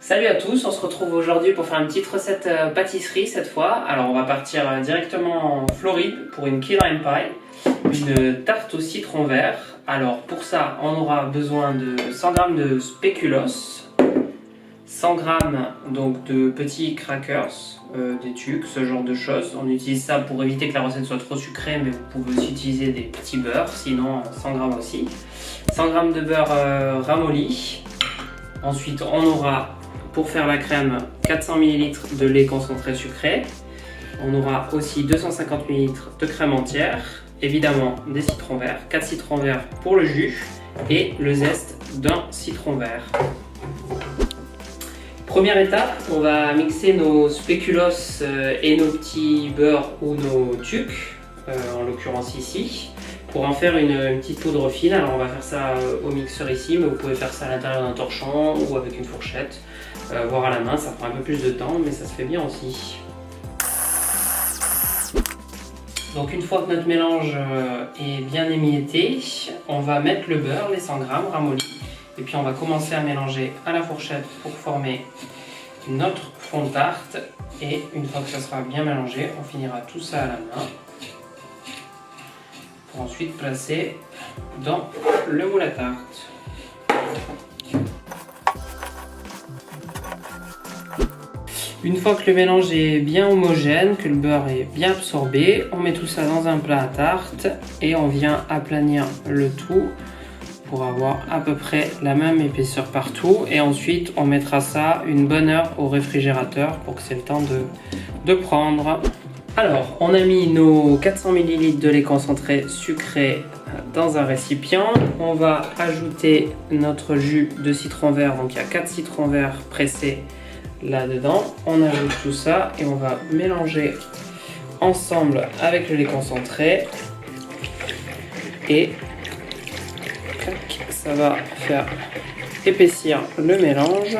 Salut à tous, on se retrouve aujourd'hui pour faire une petite recette pâtisserie cette fois. Alors on va partir directement en Floride pour une key lime pie, une tarte au citron vert. Alors pour ça on aura besoin de 100 g de spéculoos, 100 g donc de petits crackers, des tucs, ce genre de choses. On utilise ça pour éviter que la recette soit trop sucrée, mais vous pouvez aussi utiliser des petits beurres, sinon 100 g aussi. 100 g de beurre ramolli. Ensuite on aura, pour faire la crème, 400 ml de lait concentré sucré. On aura aussi 250 ml de crème entière, évidemment des citrons verts, 4 citrons verts pour le jus et le zeste d'un citron vert. Première étape, on va mixer nos spéculoos et nos petits beurres ou nos tucs, en l'occurrence ici, pour en faire une petite poudre fine. Alors on va faire ça au mixeur ici, mais vous pouvez faire ça à l'intérieur d'un torchon ou avec une fourchette, voire à la main. Ça prend un peu plus de temps, mais ça se fait bien aussi. Donc une fois que notre mélange est bien émietté, on va mettre le beurre, les 100 g ramolli, et puis on va commencer à mélanger à la fourchette pour former notre fond de tarte. Et une fois que ça sera bien mélangé, on finira tout ça à la main pour ensuite placer dans le moule à tarte. Une fois que le mélange est bien homogène, que le beurre est bien absorbé, on met tout ça dans un plat à tarte et on vient aplanir le tout pour avoir à peu près la même épaisseur partout. Et ensuite on mettra ça une bonne heure au réfrigérateur pour que c'est le temps de prendre. Alors on a mis nos 400 ml de lait concentré sucré dans un récipient. On va ajouter notre jus de citron vert, donc il y a 4 citrons verts pressés là-dedans. On ajoute tout ça et on va mélanger ensemble avec le lait concentré et ça va faire épaissir le mélange.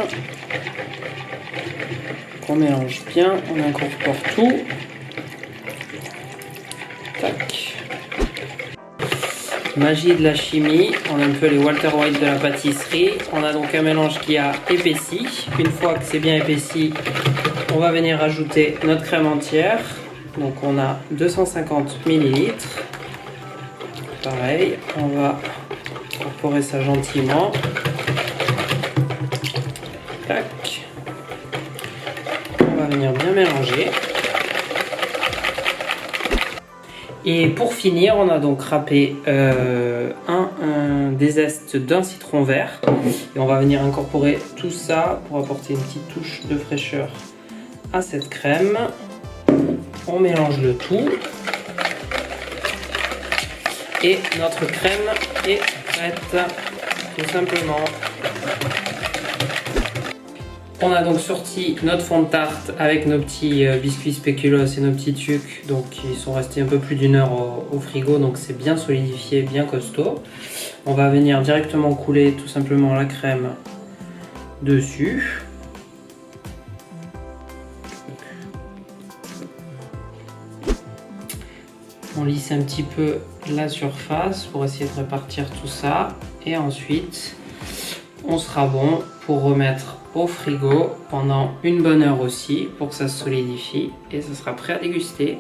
On mélange bien, on incorpore tout. Tac. Magie de la chimie, on a un peu les Walter White de la pâtisserie. On a donc un mélange qui a épaissi. Une fois que c'est bien épaissi, on va venir ajouter notre crème entière. Donc on a 250 ml. Pareil, on va incorporer ça gentiment. Tac. On va venir bien mélanger. Et pour finir, on a donc râpé des zestes d'un citron vert. Et on va venir incorporer tout ça pour apporter une petite touche de fraîcheur à cette crème. On mélange le tout. Et notre crème est prête, tout simplement. On a donc sorti notre fond de tarte avec nos petits biscuits spéculoos et nos petits tucs, donc ils sont restés un peu plus d'une heure au frigo, donc c'est bien solidifié, bien costaud. On va venir directement couler tout simplement la crème dessus. On lisse un petit peu la surface pour essayer de répartir tout ça et ensuite on sera bon pour remettre au frigo pendant une bonne heure aussi pour que ça se solidifie et ça sera prêt à déguster.